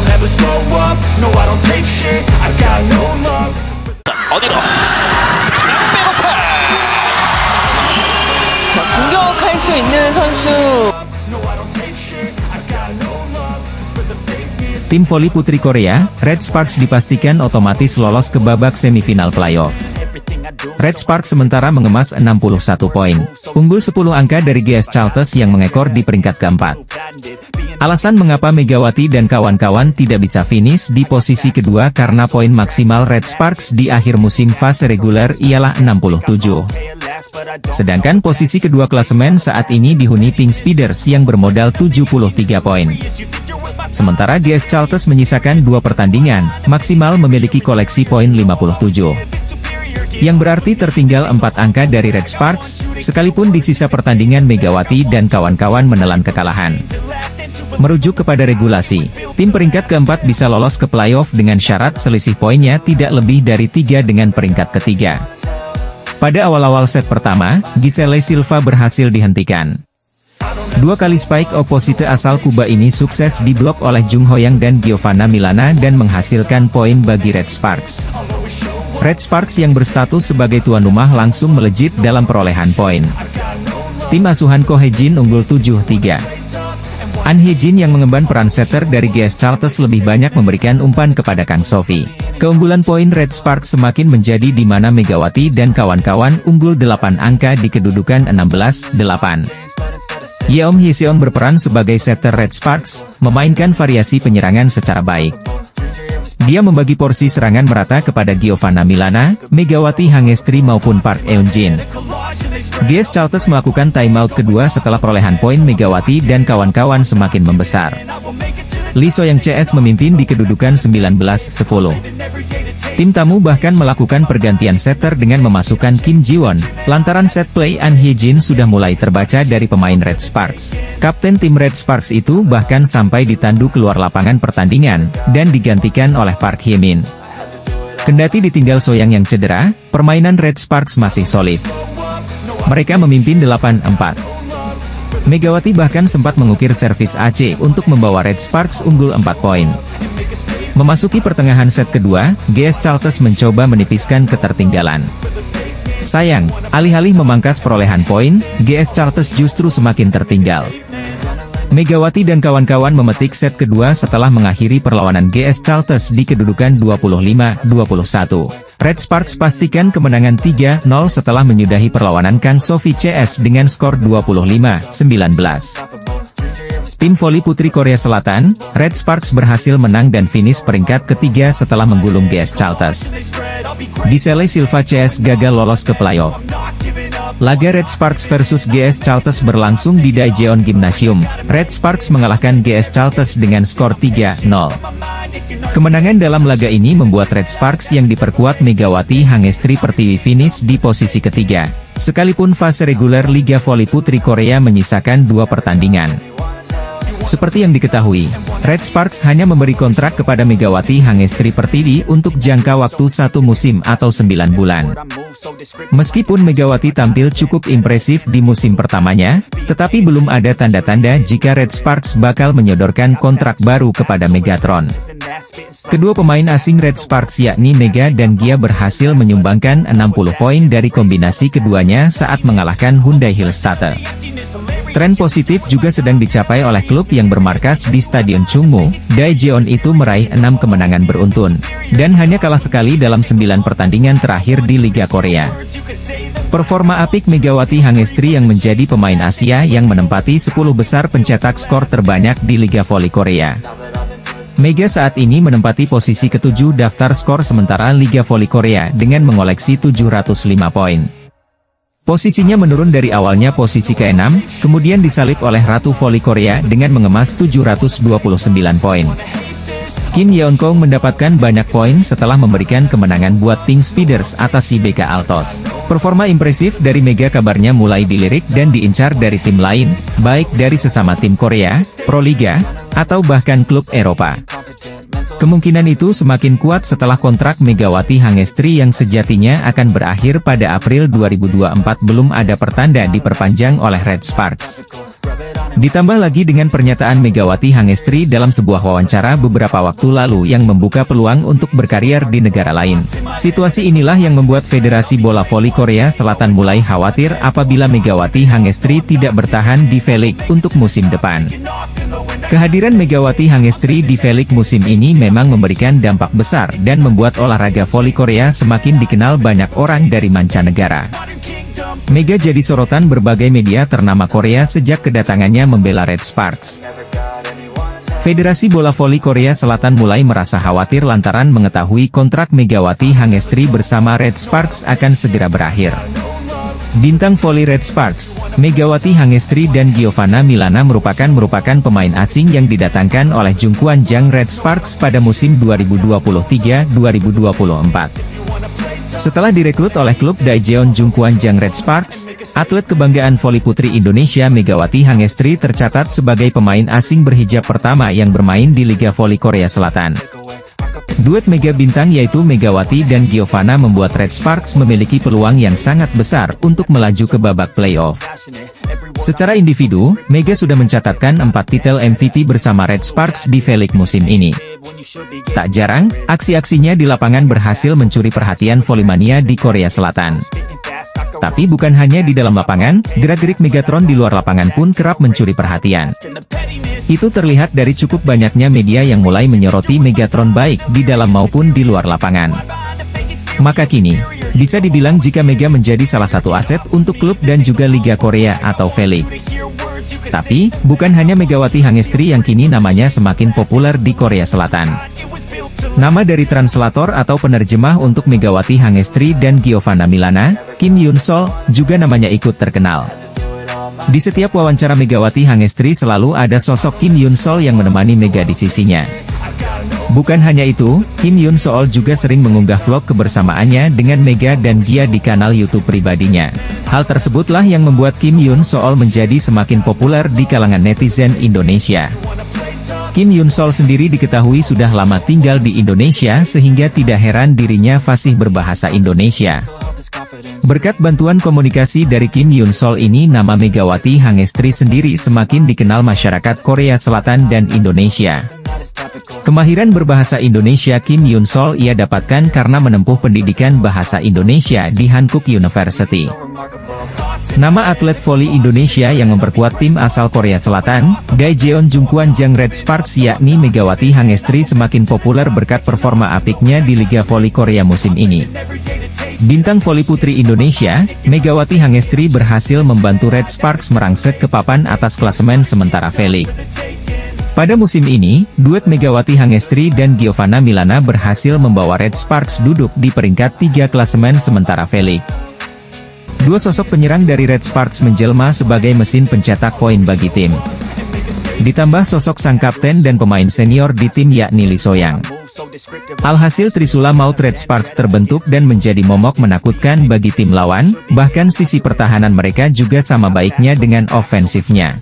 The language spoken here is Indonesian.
don't ever slow up, no I don't take shit, I got no love. 어디로? 백어택! 자, 공격할 수 있는 선수. Tim voli putri Korea, Red Sparks dipastikan otomatis lolos ke babak semifinal playoff. Red Sparks sementara mengemas 61 poin, unggul 10 angka dari GS Chalters yang mengekor di peringkat keempat. Alasan mengapa Megawati dan kawan-kawan tidak bisa finish di posisi kedua karena poin maksimal Red Sparks di akhir musim fase reguler ialah 67. Sedangkan posisi kedua klasemen saat ini dihuni Pink Speeders yang bermodal 73 poin. Sementara GS Chalters menyisakan 2 pertandingan, maksimal memiliki koleksi poin 57. Yang berarti tertinggal 4 angka dari Red Sparks, sekalipun di sisa pertandingan Megawati dan kawan-kawan menelan kekalahan. Merujuk kepada regulasi, tim peringkat keempat bisa lolos ke playoff dengan syarat selisih poinnya tidak lebih dari 3 dengan peringkat ketiga. Pada awal-awal set pertama, Giselle Silva berhasil dihentikan. 2 kali spike opposite asal Kuba ini sukses diblok oleh Jung Hoyang dan Giovanna Milana dan menghasilkan poin bagi Red Sparks. Red Sparks yang berstatus sebagai tuan rumah langsung melejit dalam perolehan poin. Tim asuhan Ko Hye-jin unggul 7-3. An Hye-jin yang mengemban peran setter dari GS Chalters lebih banyak memberikan umpan kepada Kang Sophie. Keunggulan poin Red Sparks semakin menjadi di mana Megawati dan kawan-kawan unggul 8 angka di kedudukan 16-8. Yeom Hye-seon berperan sebagai setter Red Sparks, memainkan variasi penyerangan secara baik. Dia membagi porsi serangan merata kepada Giovanna Milana, Megawati Hangestri maupun Park Eun-jin. GS Chalters melakukan timeout kedua setelah perolehan poin Megawati dan kawan-kawan semakin membesar. Lee So-young CS memimpin di kedudukan 19-10. Tim tamu bahkan melakukan pergantian setter dengan memasukkan Kim Ji-won, lantaran set play An Hye-jin sudah mulai terbaca dari pemain Red Sparks. Kapten tim Red Sparks itu bahkan sampai ditandu keluar lapangan pertandingan, dan digantikan oleh Park Hye-min. Kendati ditinggal So-young yang cedera, permainan Red Sparks masih solid. Mereka memimpin 8-4. Megawati bahkan sempat mengukir servis AC untuk membawa Red Sparks unggul 4 poin. Memasuki pertengahan set kedua, GS Chalters mencoba menipiskan ketertinggalan. Sayang, alih-alih memangkas perolehan poin, GS Chalters justru semakin tertinggal. Megawati dan kawan-kawan memetik set kedua setelah mengakhiri perlawanan GS Chalters di kedudukan 25-21. Red Sparks pastikan kemenangan 3-0 setelah menyudahi perlawanan Kang Sophie CS dengan skor 25-19. Tim voli putri Korea Selatan, Red Sparks berhasil menang dan finish peringkat ketiga setelah menggulung GS Chalters. Giselle Silva CS gagal lolos ke playoff. Laga Red Sparks versus GS Chalters berlangsung di Daejeon Gymnasium. Red Sparks mengalahkan GS Chalters dengan skor 3-0. Kemenangan dalam laga ini membuat Red Sparks yang diperkuat Megawati Hangestri Pertiwi finish di posisi ketiga. Sekalipun fase reguler Liga Voli Putri Korea menyisakan 2 pertandingan. Seperti yang diketahui, Red Sparks hanya memberi kontrak kepada Megawati Hangestri Pertiwi untuk jangka waktu 1 musim atau 9 bulan. Meskipun Megawati tampil cukup impresif di musim pertamanya, tetapi belum ada tanda-tanda jika Red Sparks bakal menyodorkan kontrak baru kepada Megatron. Kedua pemain asing Red Sparks yakni Mega dan Gia berhasil menyumbangkan 60 poin dari kombinasi keduanya saat mengalahkan Hyundai Hillstatter. Tren positif juga sedang dicapai oleh klub yang bermarkas di Stadion Chungmu. Daejeon itu meraih 6 kemenangan beruntun, dan hanya kalah sekali dalam 9 pertandingan terakhir di Liga Korea. Performa apik Megawati Hangestri yang menjadi pemain Asia yang menempati 10 besar pencetak skor terbanyak di Liga Voli Korea. Mega saat ini menempati posisi ke-7 daftar skor sementara Liga Voli Korea dengan mengoleksi 705 poin. Posisinya menurun dari awalnya posisi ke-6, kemudian disalip oleh Ratu Voli Korea dengan mengemas 729 poin. Kim Yeon-kong mendapatkan banyak poin setelah memberikan kemenangan buat Pink Speeders atas IBK Altos. Performa impresif dari Mega kabarnya mulai dilirik dan diincar dari tim lain, baik dari sesama tim Korea, Pro Liga, atau bahkan klub Eropa. Kemungkinan itu semakin kuat setelah kontrak Megawati Hangestri yang sejatinya akan berakhir pada April 2024 belum ada pertanda diperpanjang oleh Red Sparks. Ditambah lagi dengan pernyataan Megawati Hangestri dalam sebuah wawancara beberapa waktu lalu yang membuka peluang untuk berkarir di negara lain. Situasi inilah yang membuat Federasi Bola Voli Korea Selatan mulai khawatir apabila Megawati Hangestri tidak bertahan di V-League untuk musim depan. Kehadiran Megawati Hangestri di V-League musim ini memang memberikan dampak besar dan membuat olahraga voli Korea semakin dikenal banyak orang dari mancanegara. Mega jadi sorotan berbagai media ternama Korea sejak kedatangannya membela Red Sparks. Federasi Bola Voli Korea Selatan mulai merasa khawatir lantaran mengetahui kontrak Megawati Hangestri bersama Red Sparks akan segera berakhir. Bintang voli Red Sparks, Megawati Hangestri dan Giovanna Milana merupakan pemain asing yang didatangkan oleh Jungkwon Jang Red Sparks pada musim 2023-2024. Setelah direkrut oleh klub Daejeon Jungkwon Jang Red Sparks, atlet kebanggaan voli putri Indonesia Megawati Hangestri tercatat sebagai pemain asing berhijab pertama yang bermain di Liga Voli Korea Selatan. Duet mega bintang yaitu Megawati dan Giovanna membuat Red Sparks memiliki peluang yang sangat besar untuk melaju ke babak playoff. Secara individu, Mega sudah mencatatkan 4 titel MVP bersama Red Sparks di V-League musim ini. Tak jarang, aksi-aksinya di lapangan berhasil mencuri perhatian volley-mania di Korea Selatan. Tapi bukan hanya di dalam lapangan, gerak-gerik Megatron di luar lapangan pun kerap mencuri perhatian. Itu terlihat dari cukup banyaknya media yang mulai menyoroti Megatron baik di dalam maupun di luar lapangan. Maka kini, bisa dibilang jika Mega menjadi salah satu aset untuk klub dan juga Liga Korea atau V-League. Tapi, bukan hanya Megawati Hangestri yang kini namanya semakin populer di Korea Selatan. Nama dari translator atau penerjemah untuk Megawati Hangestri dan Giovanna Milana, Kim Yun Sol, juga namanya ikut terkenal. Di setiap wawancara Megawati Hangestri selalu ada sosok Kim Yun Sol yang menemani Mega di sisinya. Bukan hanya itu, Kim Yun Sol juga sering mengunggah vlog kebersamaannya dengan Mega dan Gia di kanal YouTube pribadinya. Hal tersebutlah yang membuat Kim Yun Sol menjadi semakin populer di kalangan netizen Indonesia. Kim Yun Sol sendiri diketahui sudah lama tinggal di Indonesia sehingga tidak heran dirinya fasih berbahasa Indonesia. Berkat bantuan komunikasi dari Kim Yun Sol ini nama Megawati Hangestri sendiri semakin dikenal masyarakat Korea Selatan dan Indonesia. Kemahiran berbahasa Indonesia Kim Yun Sol ia dapatkan karena menempuh pendidikan bahasa Indonesia di Hankook University. Nama atlet voli Indonesia yang memperkuat tim asal Korea Selatan, Daejeon Jungkwon Jang Red Sparks yakni Megawati Hangestri semakin populer berkat performa apiknya di Liga Voli Korea musim ini. Bintang voli putri Indonesia, Megawati Hangestri berhasil membantu Red Sparks merangsek ke papan atas klasemen sementara V-League. Pada musim ini, duet Megawati Hangestri dan Giovanna Milana berhasil membawa Red Sparks duduk di peringkat 3 klasemen sementara V-League. Dua sosok penyerang dari Red Sparks menjelma sebagai mesin pencetak poin bagi tim. Ditambah sosok sang kapten dan pemain senior di tim yakni Lee Soyang. Alhasil Trisula Maut Red Sparks terbentuk dan menjadi momok menakutkan bagi tim lawan, bahkan sisi pertahanan mereka juga sama baiknya dengan ofensifnya.